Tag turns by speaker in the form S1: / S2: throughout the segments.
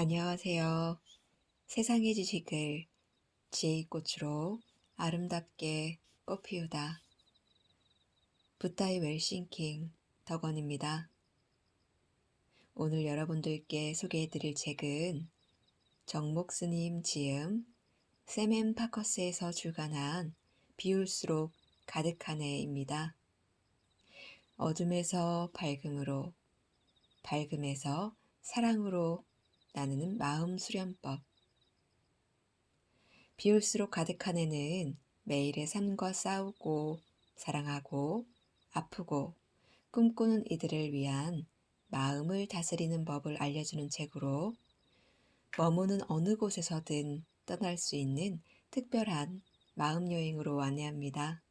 S1: 안녕하세요. 세상의 지식을 지혜의 꽃으로 아름답게 꽃피우다. 붓다의 웰싱킹 덕원입니다. 오늘 여러분들께 소개해드릴 책은 정목 스님 지음 샘 파커스에서 출간한 비울수록 가득한 해입니다. 어둠에서 밝음으로, 밝음에서 사랑으로 나누는 마음 수련법. 비울수록 가득한 해는 매일의 삶과 싸우고 사랑하고 아프고 꿈꾸는 이들을 위한 마음을 다스리는 법을 알려주는 책으로 머무는 어느 곳에서든 떠날 수 있는 특별한 마음여행으로 안내합니다.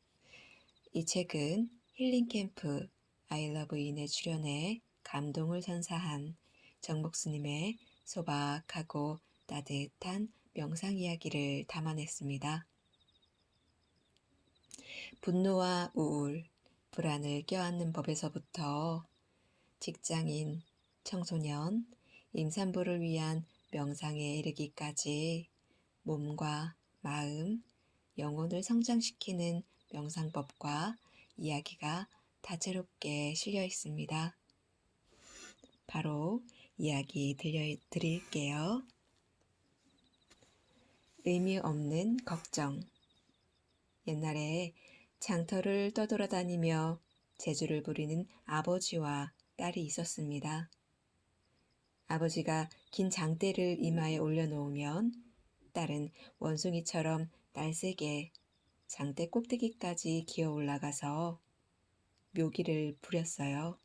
S1: 이 책은 힐링캠프 I love in에 출연해 감동을 선사한 정목 스님의 소박하고 따뜻한 명상 이야기를 담아냈습니다. 분노와 우울, 불안을 껴안는 법에서부터 직장인, 청소년, 임산부를 위한 명상에 이르기까지 몸과 마음, 영혼을 성장시키는 명상법과 이야기가 다채롭게 실려 있습니다. 바로 이야기 들려드릴게요. 의미 없는 걱정. 옛날에 장터를 떠돌아다니며 재주를 부리는 아버지와 딸이 있었습니다. 아버지가 긴 장대를 이마에 올려놓으면 딸은 원숭이처럼 날쌔게 장대 꼭대기까지 기어 올라가서 묘기를 부렸어요.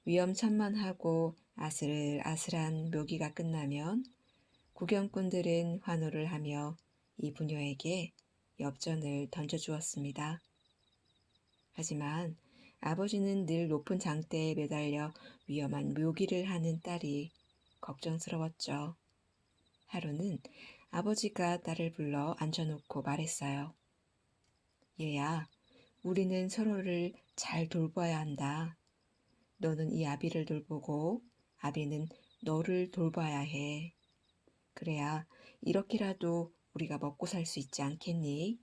S1: 위험천만하고 아슬아슬한 묘기가 끝나면 구경꾼들은 환호를 하며 이 부녀에게 엽전을 던져주었습니다. 하지만 아버지는 늘 높은 장대에 매달려 위험한 묘기를 하는 딸이 걱정스러웠죠. 하루는 아버지가 딸을 불러 앉혀놓고 말했어요. 얘야, 우리는 서로를 잘 돌봐야 한다. 너는 이 아비를 돌보고 아비는 너를 돌봐야 해. 그래야 이렇게라도 우리가 먹고 살 수 있지 않겠니?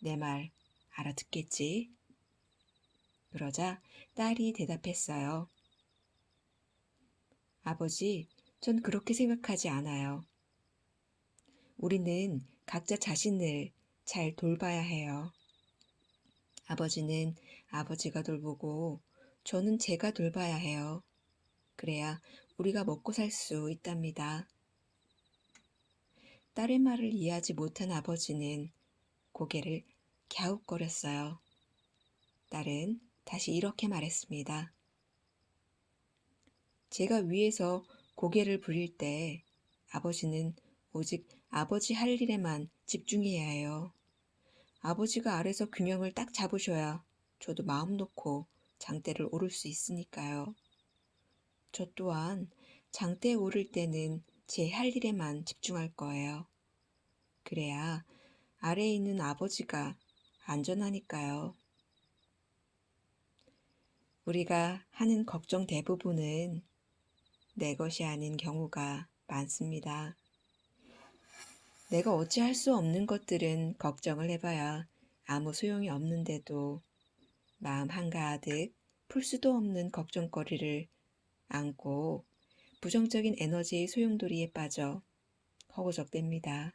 S1: 내 말 알아듣겠지? 그러자 딸이 대답했어요. 아버지, 전 그렇게 생각하지 않아요. 우리는 각자 자신을 잘 돌봐야 해요. 아버지는 아버지가 돌보고 저는 제가 돌봐야 해요. 그래야 우리가 먹고 살 수 있답니다. 딸의 말을 이해하지 못한 아버지는 고개를 갸웃거렸어요. 딸은 다시 이렇게 말했습니다. 제가 위에서 고개를 부릴 때 아버지는 오직 아버지 할 일에만 집중해야 해요. 아버지가 아래서 균형을 딱 잡으셔야 저도 마음 놓고 장대를 오를 수 있으니까요. 저 또한 장대에 오를 때는 제 할 일에만 집중할 거예요. 그래야 아래에 있는 아버지가 안전하니까요. 우리가 하는 걱정 대부분은 내 것이 아닌 경우가 많습니다. 내가 어찌할 수 없는 것들은 걱정을 해봐야 아무 소용이 없는데도 마음 한가득 풀 수도 없는 걱정거리를 안고 부정적인 에너지의 소용돌이에 빠져 허우적댑니다.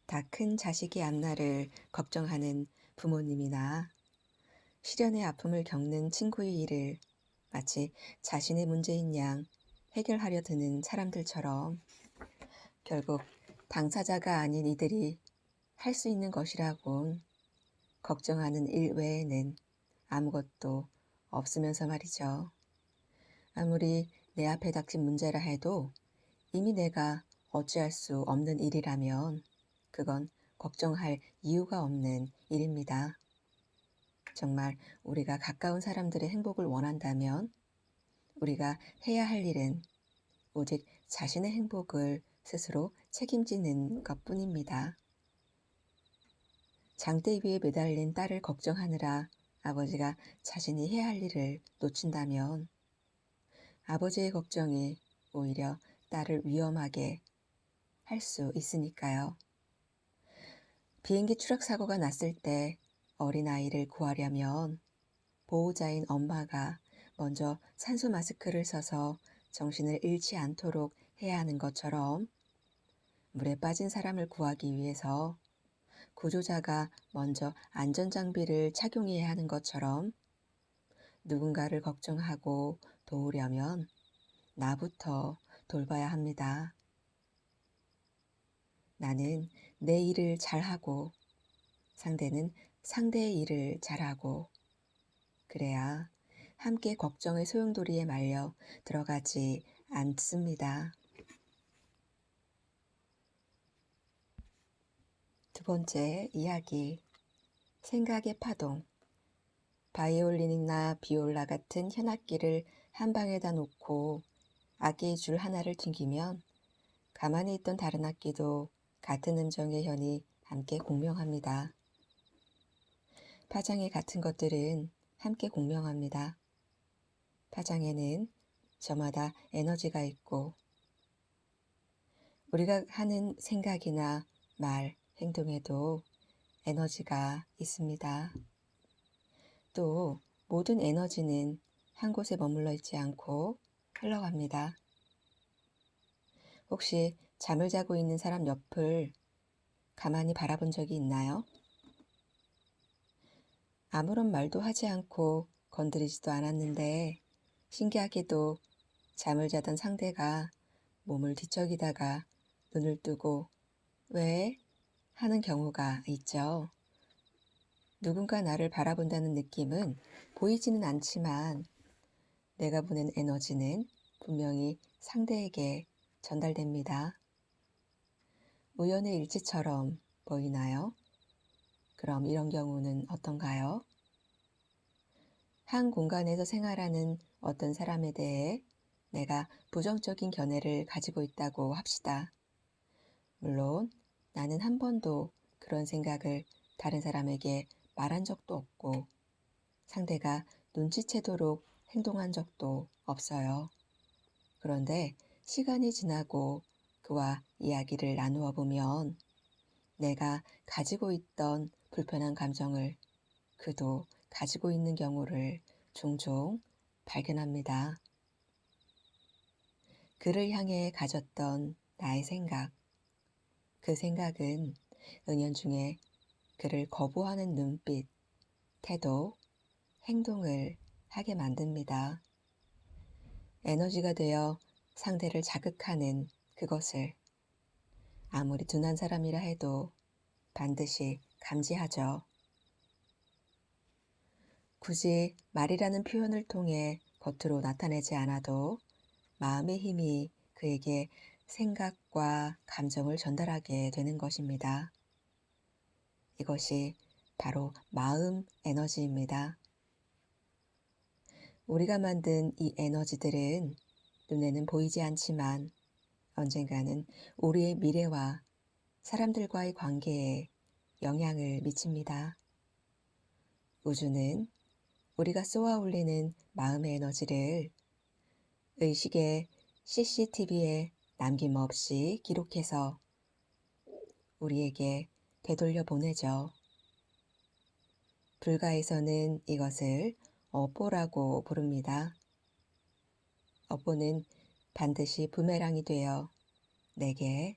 S1: 다 큰 자식의 앞날을 걱정하는 부모님이나 시련의 아픔을 겪는 친구의 일을 마치 자신의 문제인 양 해결하려 드는 사람들처럼 결국 당사자가 아닌 이들이 할 수 있는 것이라곤 걱정하는 일 외에는 아무것도 없으면서 말이죠. 아무리 내 앞에 닥친 문제라 해도 이미 내가 어찌할 수 없는 일이라면 그건 걱정할 이유가 없는 일입니다. 정말 우리가 가까운 사람들의 행복을 원한다면 우리가 해야 할 일은 오직 자신의 행복을 스스로 책임지는 것뿐입니다. 장대 위에 매달린 딸을 걱정하느라 아버지가 자신이 해야 할 일을 놓친다면 아버지의 걱정이 오히려 딸을 위험하게 할 수 있으니까요. 비행기 추락 사고가 났을 때 어린아이를 구하려면 보호자인 엄마가 먼저 산소 마스크를 써서 정신을 잃지 않도록 해야 하는 것처럼 물에 빠진 사람을 구하기 위해서 구조자가 먼저 안전장비를 착용해야 하는 것처럼 누군가를 걱정하고 도우려면 나부터 돌봐야 합니다. 나는 내 일을 잘하고 상대는 상대의 일을 잘하고 그래야 함께 걱정의 소용돌이에 말려 들어가지 않습니다. 두 번째 이야기, 생각의 파동. 바이올린이나 비올라 같은 현악기를 한 방에다 놓고 악기의 줄 하나를 튕기면 가만히 있던 다른 악기도 같은 음정의 현이 함께 공명합니다. 파장의 같은 것들은 함께 공명합니다. 파장에는 저마다 에너지가 있고 우리가 하는 생각이나 말, 행동에도 에너지가 있습니다. 또 모든 에너지는 한 곳에 머물러 있지 않고 흘러갑니다. 혹시 잠을 자고 있는 사람 옆을 가만히 바라본 적이 있나요? 아무런 말도 하지 않고 건드리지도 않았는데 신기하게도 잠을 자던 상대가 몸을 뒤척이다가 눈을 뜨고 왜? 하는 경우가 있죠. 누군가 나를 바라본다는 느낌은 보이지는 않지만 내가 보낸 에너지는 분명히 상대에게 전달됩니다. 우연의 일치처럼 보이나요? 그럼 이런 경우는 어떤가요? 한 공간에서 생활하는 어떤 사람에 대해 내가 부정적인 견해를 가지고 있다고 합시다. 물론 나는 한 번도 그런 생각을 다른 사람에게 말한 적도 없고 상대가 눈치채도록 행동한 적도 없어요. 그런데 시간이 지나고 그와 이야기를 나누어 보면 내가 가지고 있던 불편한 감정을 그도 가지고 있는 경우를 종종 발견합니다. 그를 향해 가졌던 나의 생각, 그 생각은 은연중에 그를 거부하는 눈빛, 태도, 행동을 하게 만듭니다. 에너지가 되어 상대를 자극하는 그것을 아무리 둔한 사람이라 해도 반드시 감지하죠. 굳이 말이라는 표현을 통해 겉으로 나타내지 않아도 마음의 힘이 그에게 생각과 감정을 전달하게 되는 것입니다. 이것이 바로 마음 에너지입니다. 우리가 만든 이 에너지들은 눈에는 보이지 않지만 언젠가는 우리의 미래와 사람들과의 관계에 영향을 미칩니다. 우주는 우리가 쏘아 올리는 마음의 에너지를 의식의 CCTV에 남김없이 기록해서 우리에게 되돌려 보내죠. 불가에서는 이것을 업보라고 부릅니다. 업보는 반드시 부메랑이 되어 내게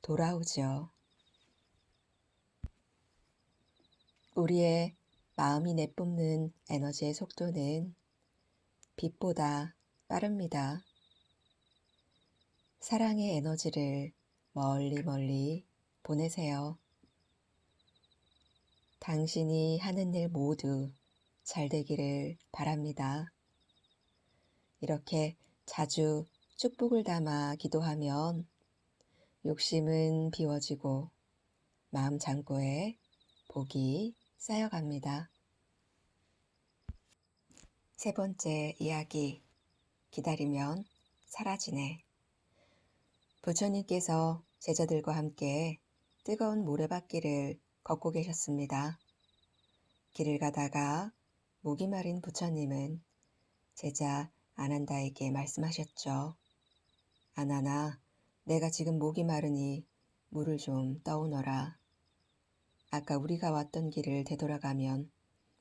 S1: 돌아오죠. 우리의 마음이 내뿜는 에너지의 속도는 빛보다 빠릅니다. 사랑의 에너지를 멀리 멀리 보내세요. 당신이 하는 일 모두 잘 되기를 바랍니다. 이렇게 자주 축복을 담아 기도하면 욕심은 비워지고 마음 창고에 복이 쌓여갑니다. 세 번째 이야기, 기다리면 사라지네. 부처님께서 제자들과 함께 뜨거운 모래바퀴를 걷고 계셨습니다. 길을 가다가 목이 마른 부처님은 제자 아난다에게 말씀하셨죠. 아나나, 내가 지금 목이 마르니 물을 좀 떠오너라. 아까 우리가 왔던 길을 되돌아가면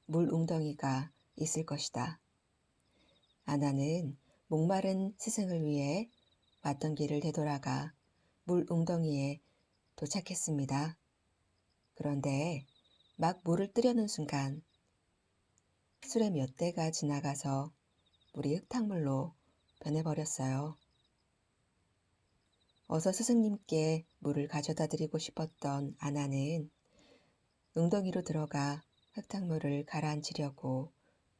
S1: 물 웅덩이가 있을 것이다. 아나는 목마른 스승을 위해 왔던 길을 되돌아가 물 웅덩이에 도착했습니다. 그런데 막 물을 뜨려는 순간 수레 몇 대가 지나가서 물이 흙탕물로 변해버렸어요. 어서 스승님께 물을 가져다 드리고 싶었던 아나는 웅덩이로 들어가 흙탕물을 가라앉히려고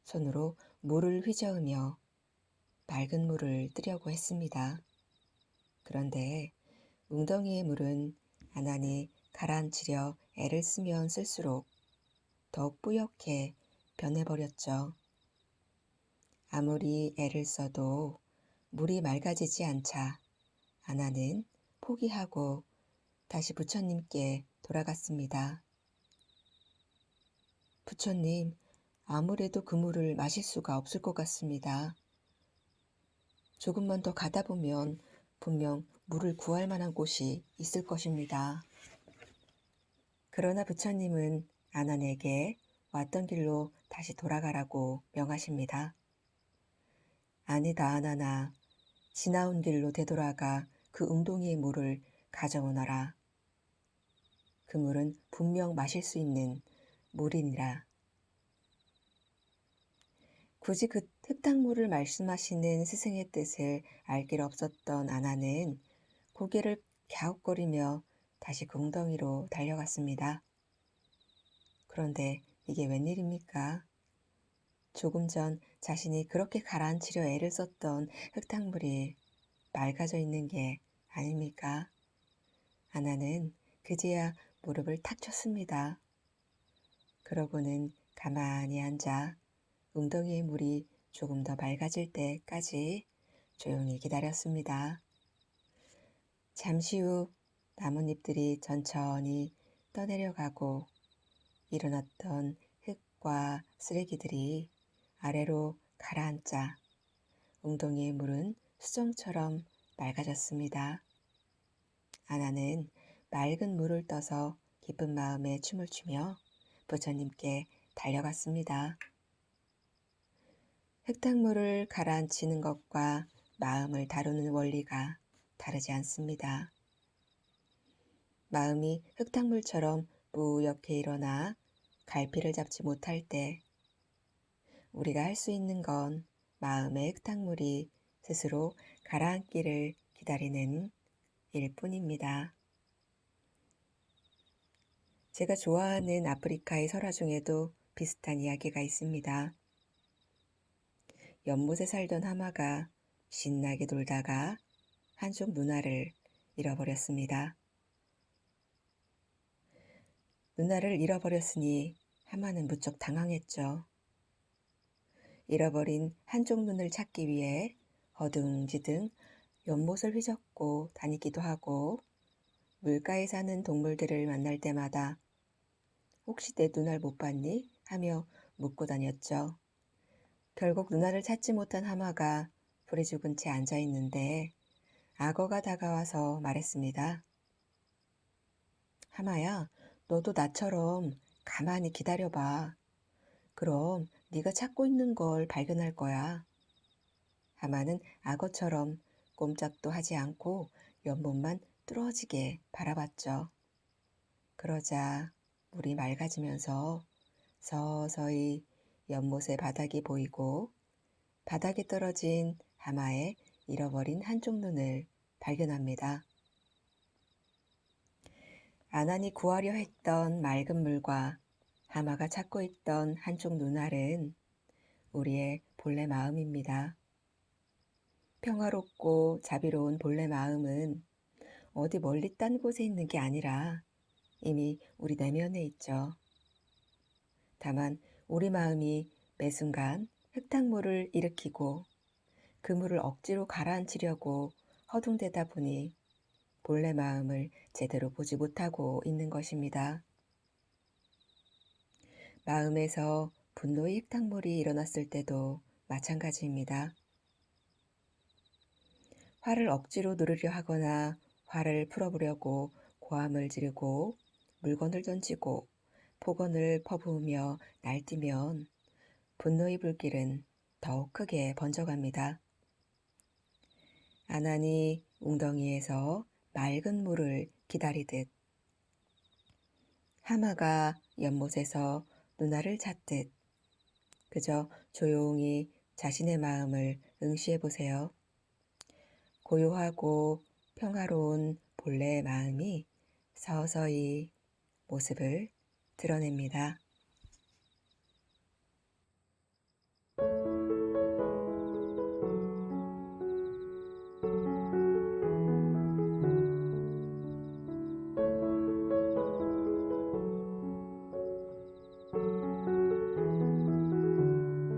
S1: 손으로 물을 휘저으며 맑은 물을 뜨려고 했습니다. 그런데 웅덩이의 물은 아난이 가라앉히려 애를 쓰면 쓸수록 더욱 뿌옇게 변해버렸죠. 아무리 애를 써도 물이 맑아지지 않자 아나는 포기하고 다시 부처님께 돌아갔습니다. 부처님, 아무래도 그 물을 마실 수가 없을 것 같습니다. 조금만 더 가다 보면 분명 물을 구할 만한 곳이 있을 것입니다. 그러나 부처님은 아난에게 왔던 길로 다시 돌아가라고 명하십니다. 아니다, 아나나. 지나온 길로 되돌아가 그 웅덩이의 물을 가져오너라. 그 물은 분명 마실 수 있는 물이니라. 굳이 그 흙탕물을 말씀하시는 스승의 뜻을 알 길 없었던 아나는 고개를 갸웃거리며 다시 그 웅덩이로 달려갔습니다. 그런데 이게 웬일입니까? 조금 전 자신이 그렇게 가라앉히려 애를 썼던 흙탕물이 맑아져 있는 게 아닙니까? 아나는 그제야 무릎을 탁 쳤습니다. 그러고는 가만히 앉아 웅덩이의 물이 조금 더 맑아질 때까지 조용히 기다렸습니다. 잠시 후 나뭇잎들이 천천히 떠내려가고 일어났던 흙과 쓰레기들이 아래로 가라앉자 웅덩이의 물은 수정처럼 맑아졌습니다. 아나는 맑은 물을 떠서 기쁜 마음에 춤을 추며 부처님께 달려갔습니다. 흙탕물을 가라앉히는 것과 마음을 다루는 원리가 다르지 않습니다. 마음이 흙탕물처럼 뿌옇게 일어나 갈피를 잡지 못할 때 우리가 할 수 있는 건 마음의 흙탕물이 스스로 가라앉기를 기다리는 일뿐입니다. 제가 좋아하는 아프리카의 설화 중에도 비슷한 이야기가 있습니다. 연못에 살던 하마가 신나게 놀다가 한쪽 누나를 잃어버렸습니다. 누나를 잃어버렸으니 하마는 무척 당황했죠. 잃어버린 한쪽 눈을 찾기 위해 허둥지둥 연못을 휘젓고 다니기도 하고 물가에 사는 동물들을 만날 때마다 혹시 내 누나를 못 봤니? 하며 묻고 다녔죠. 결국 누나를 찾지 못한 하마가 불이 죽은 채 앉아 있는데 악어가 다가와서 말했습니다. 하마야, 너도 나처럼 가만히 기다려봐. 그럼 네가 찾고 있는 걸 발견할 거야. 하마는 악어처럼 꼼짝도 하지 않고 연못만 뚫어지게 바라봤죠. 그러자 물이 맑아지면서 서서히 연못의 바닥이 보이고 바닥에 떨어진 하마의 잃어버린 한쪽 눈을 발견합니다. 아난이 구하려 했던 맑은 물과 하마가 찾고 있던 한쪽 눈알은 우리의 본래 마음입니다. 평화롭고 자비로운 본래 마음은 어디 멀리 딴 곳에 있는 게 아니라 이미 우리 내면에 있죠. 다만 우리 마음이 매 순간 흙탕물을 일으키고 그 물을 억지로 가라앉히려고 허둥대다 보니 본래 마음을 제대로 보지 못하고 있는 것입니다. 마음에서 분노의 흙탕물이 일어났을 때도 마찬가지입니다. 화를 억지로 누르려 하거나 화를 풀어보려고 고함을 지르고 물건을 던지고 폭언을 퍼부으며 날뛰면 분노의 불길은 더욱 크게 번져갑니다. 아난이 웅덩이에서 맑은 물을 기다리듯 하마가 연못에서 누나를 찾듯 그저 조용히 자신의 마음을 응시해 보세요. 고요하고 평화로운 본래의 마음이 서서히 모습을 드러냅니다.